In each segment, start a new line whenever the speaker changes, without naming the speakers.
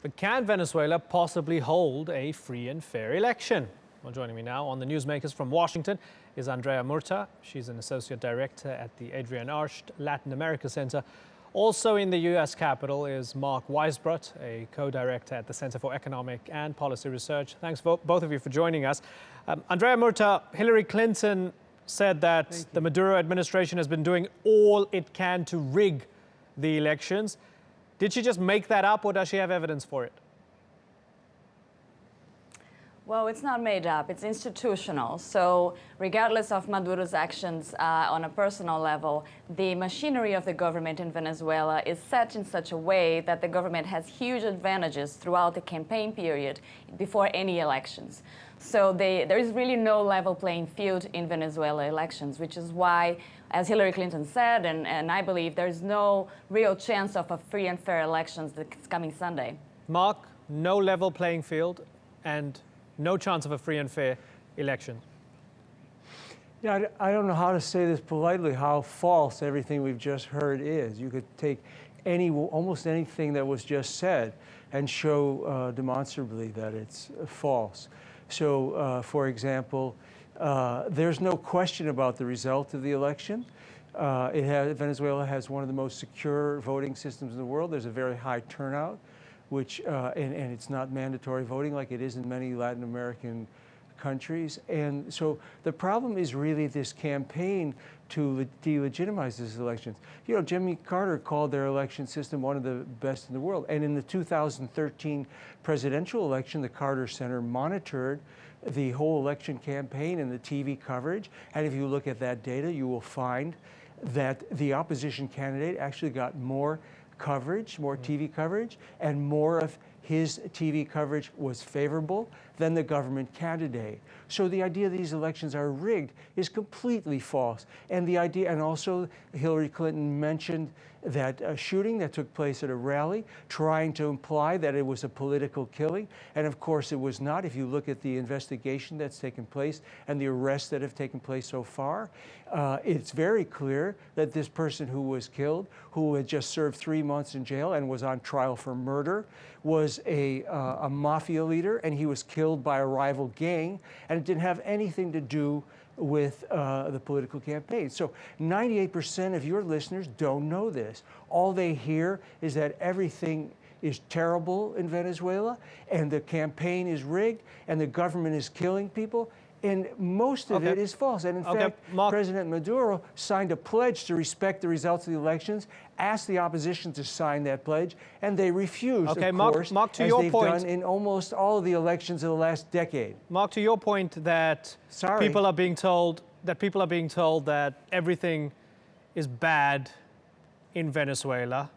But can Venezuela possibly hold a free and fair election? Well, joining me now on the Newsmakers from Washington is Andrea Murta. She's an associate director at the Adrienne Arsht Latin America Center. Also in the U.S. Capitol is Mark Weisbrot, a co-director at the Center for Economic and Policy Research. Thanks both of you for joining us. Andrea Murta, Hillary Clinton said that the Maduro administration has been doing all it can to rig the elections. Did she just make that up, or does she have evidence for it?
Well, it's not made up, it's institutional. So regardless of Maduro's actions on a personal level, the machinery of the government in Venezuela is set in such a way that the government has huge advantages throughout the campaign period before any elections. So there is really no level playing field in Venezuela elections, which is why, as Hillary Clinton said, and I believe, there's no real chance of a free and fair elections this coming Sunday.
Mark, no level playing field and no chance of a free and fair election.
Yeah, I don't know how to say this politely, how false everything we've just heard is. You could take almost anything that was just said and show demonstrably that it's false. So, for example, there's no question about the result of the election. Venezuela has one of the most secure voting systems in the world. There's a very high turnout, and it's not mandatory voting like it is in many Latin American countries. And so the problem is really this campaign to delegitimize these elections. You know, Jimmy Carter called their election system one of the best in the world. And in the 2013 presidential election, the Carter Center monitored the whole election campaign and the TV coverage. And if you look at that data, you will find that the opposition candidate actually got more coverage, more TV coverage, and more of his TV coverage was favorable than the government candidate. So the idea these elections are rigged is completely false. And the idea, and also Hillary Clinton mentioned that shooting that took place at a rally, trying to imply that it was a political killing. And of course it was not. If you look at the investigation that's taken place and the arrests that have taken place so far, it's very clear that this person who was killed, who had just served 3 months in jail and was on trial for murder, was a mafia leader, and he was killed by a rival gang, and it didn't have anything to do with the political campaign. So 98% of your listeners don't know this. All they hear is that everything is terrible in Venezuela, and the campaign is rigged, and the government is killing people. And most of it is false. And in fact, President Maduro signed a pledge to respect the results of the elections, asked the opposition to sign that pledge, and they refused, of course,
Mark, to
as
your
they've
point,
done in almost all of the elections of the last decade.
Mark, to your point that people are being told that everything is bad in Venezuela.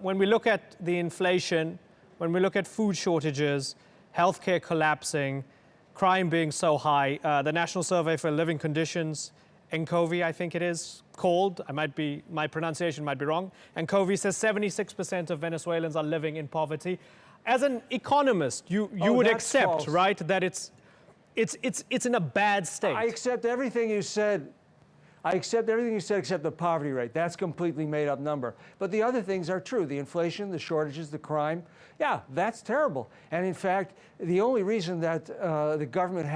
When we look at the inflation, when we look at food shortages, healthcare collapsing, crime being so high, the National Survey for Living Conditions, NCOVI, I think it is called, my pronunciation might be wrong, NCOVI says 76% of Venezuelans are living in poverty. As an economist, you would accept,
false.
Right, that it's in a bad state.
I accept everything you said. I accept everything you said except the poverty rate. That's a completely made up number. But the other things are true. The inflation, the shortages, the crime. Yeah, that's terrible. And in fact, the only reason that the government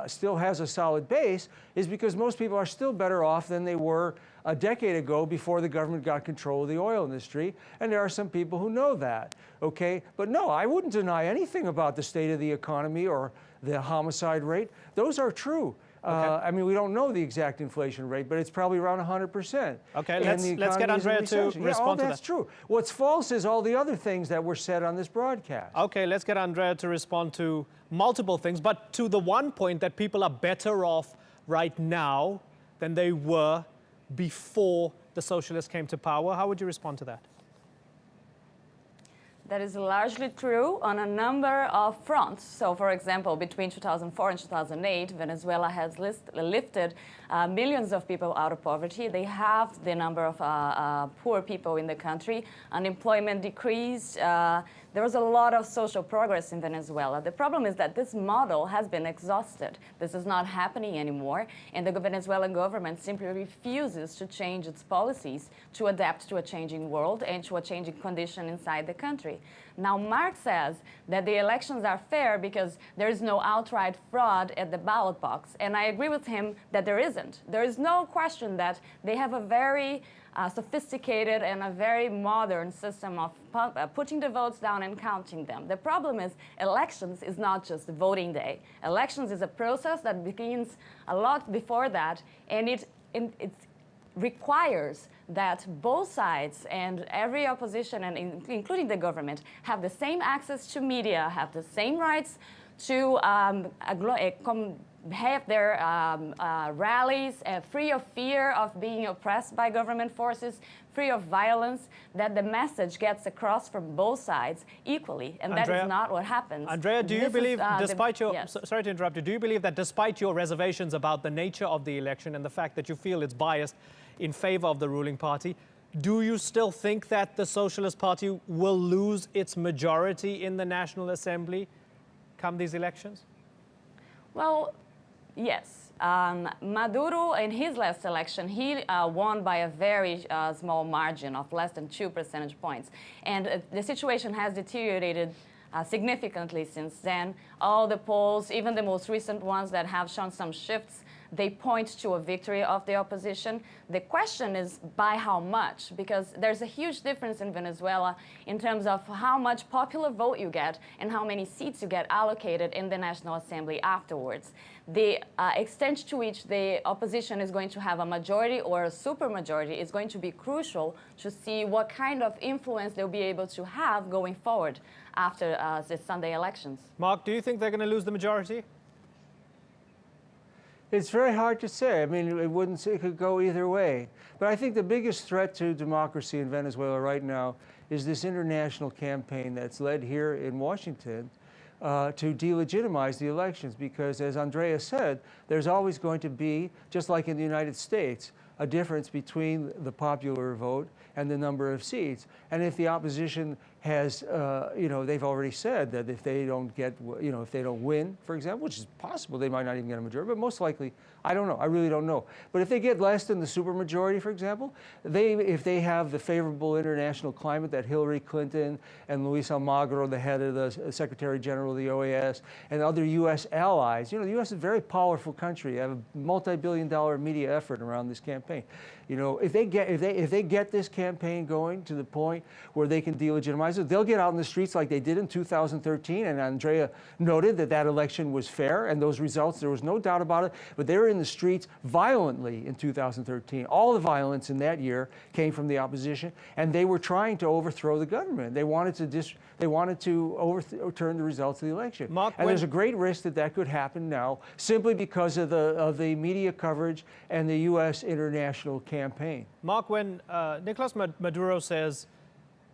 still has a solid base is because most people are still better off than they were a decade ago before the government got control of the oil industry. And there are some people who know that, okay? But no, I wouldn't deny anything about the state of the economy or the homicide rate. Those are true. I mean, we don't know the exact inflation rate, but it's probably around 100%.
Okay, let's get Andrea to respond to that.
All that's true. What's false is all the other things that were said on this broadcast.
Okay, let's get Andrea to respond to multiple things, but to the one point that people are better off right now than they were before the socialists came to power. How would you respond to that?
That is largely true on a number of fronts. So, for example, between 2004 and 2008, Venezuela has lifted millions of people out of poverty. They halved the number of poor people in the country. Unemployment decreased. There was a lot of social progress in Venezuela. The problem is that this model has been exhausted. This is not happening anymore, and the Venezuelan government simply refuses to change its policies to adapt to a changing world and to a changing condition inside the country. Now, Mark says that the elections are fair because there is no outright fraud at the ballot box, and I agree with him that there isn't. There is no question that they have a very sophisticated and a very modern system of putting the votes down and counting them. The problem is elections is not just voting day. Elections is a process that begins a lot before that, and it requires that both sides and every opposition, and including the government, have the same access to media, have the same rights to have their rallies free of fear of being oppressed by government forces, free of violence, that the message gets across from both sides equally, and that is not what happens.
Andrea, do you believe, despite your,
yes.
sorry to interrupt you, do you believe that despite your reservations about the nature of the election and the fact that you feel it's biased in favor of the ruling party, do you still think that the Socialist Party will lose its majority in the National Assembly come these elections?
Well, yes. Maduro, in his last election, he won by a very small margin of less than 2 percentage points. And the situation has deteriorated significantly since then. All the polls, even the most recent ones that have shown some shifts, they point to a victory of the opposition. The question is by how much, because there's a huge difference in Venezuela in terms of how much popular vote you get and how many seats you get allocated in the National Assembly afterwards. The extent to which the opposition is going to have a majority or a supermajority is going to be crucial to see what kind of influence they'll be able to have going forward after the Sunday elections.
Mark, do you think they're going to lose the majority?
It's very hard to say. I mean, it could go either way. But I think the biggest threat to democracy in Venezuela right now is this international campaign that's led here in Washington to delegitimize the elections. Because as Andrea said, there's always going to be, just like in the United States, a difference between the popular vote and the number of seats. And if the opposition has, they've already said that if they don't get, if they don't win, for example, which is possible, they might not even get a majority, but most likely, I don't know, I really don't know. But if they get less than the supermajority, for example, if they have the favorable international climate that Hillary Clinton and Luis Almagro, the head of the Secretary General of the OAS, and other U.S. allies, the U.S. is a very powerful country. They have a multi-billion-dollar media effort around this campaign. If they get this campaign going to the point where they can delegitimize it, they'll get out in the streets like they did in 2013. And Andrea noted that election was fair, and those results, there was no doubt about it. But they were in the streets violently in 2013. All the violence in that year came from the opposition, and they were trying to overthrow the government. They wanted to overturn the results of the election.
Mark,
and there's a great risk that could happen now simply because of the media coverage and the U.S. international campaign.
Mark, when Nicolas Maduro says,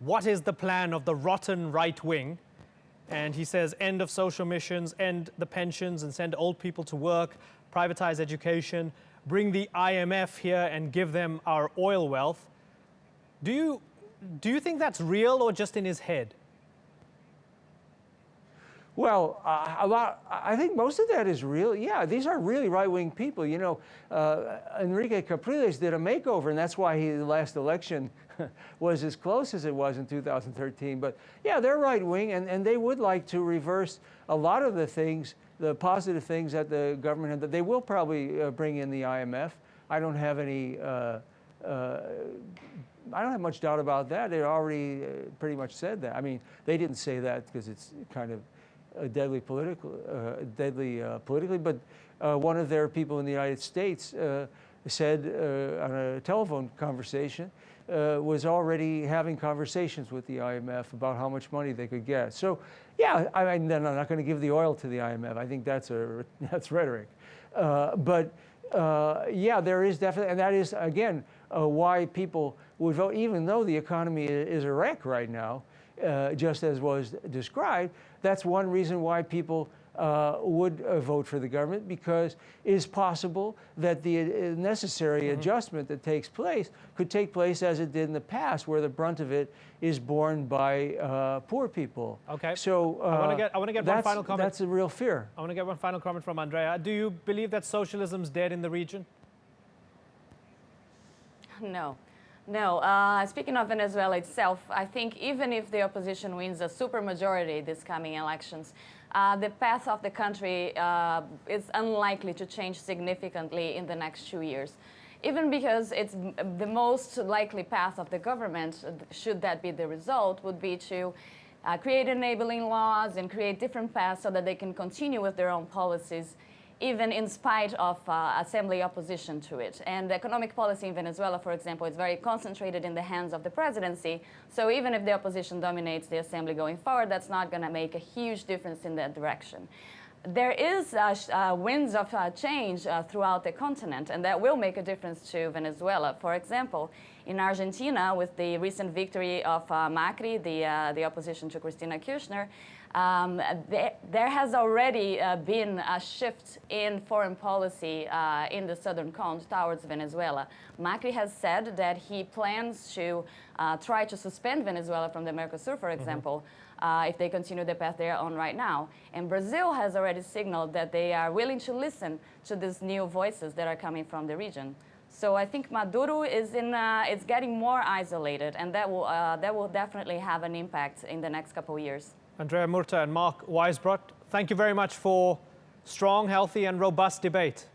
what is the plan of the rotten right wing? And he says, end of social missions, end the pensions and send old people to work, privatize education, bring the IMF here and give them our oil wealth. Do you think that's real or just in his head?
Well, I think most of that is real. Yeah, these are really right-wing people. Enrique Capriles did a makeover, and that's why the last election was as close as it was in 2013. But yeah, they're right-wing, and they would like to reverse a lot of the things, the positive things that the government had. They will probably bring in the IMF. I don't have much doubt about that. They already pretty much said that. I mean, they didn't say that because it's kind of deadly politically, but one of their people in the United States said on a telephone conversation, was already having conversations with the IMF about how much money they could get. So, yeah, I mean, they're not going to give the oil to the IMF. I think that's rhetoric. Yeah, there is definitely, and that is, again, why people would vote, even though the economy is a wreck right now, just as was described. That's one reason why people would vote for the government, because it is possible that the necessary adjustment that takes place could take place as it did in the past, where the brunt of it is borne by poor people.
Okay.
So
I want to get one final comment.
That's a real fear.
I want to get one final comment from Andrea. Do you believe that socialism's dead in the region?
No. No. Speaking of Venezuela itself, I think even if the opposition wins a supermajority this coming elections, the path of the country is unlikely to change significantly in the next 2 years. Even because it's the most likely path of the government, should that be the result, would be to create enabling laws and create different paths so that they can continue with their own policies, even in spite of assembly opposition to it. And economic policy in Venezuela, for example, is very concentrated in the hands of the presidency. So even if the opposition dominates the assembly going forward, that's not going to make a huge difference in that direction. There is winds of change throughout the continent, and that will make a difference to Venezuela. For example, in Argentina, with the recent victory of Macri, the opposition to Cristina Kirchner, there has already been a shift in foreign policy in the southern cone towards Venezuela. Macri has said that he plans to try to suspend Venezuela from the Mercosur, for example, if they continue the path they are on right now. And Brazil has already signaled that they are willing to listen to these new voices that are coming from the region. So I think Maduro is getting more isolated, and that will definitely have an impact in the next couple of years.
Andrea Murta and Mark Weisbrot, thank you very much for strong, healthy, and robust debate.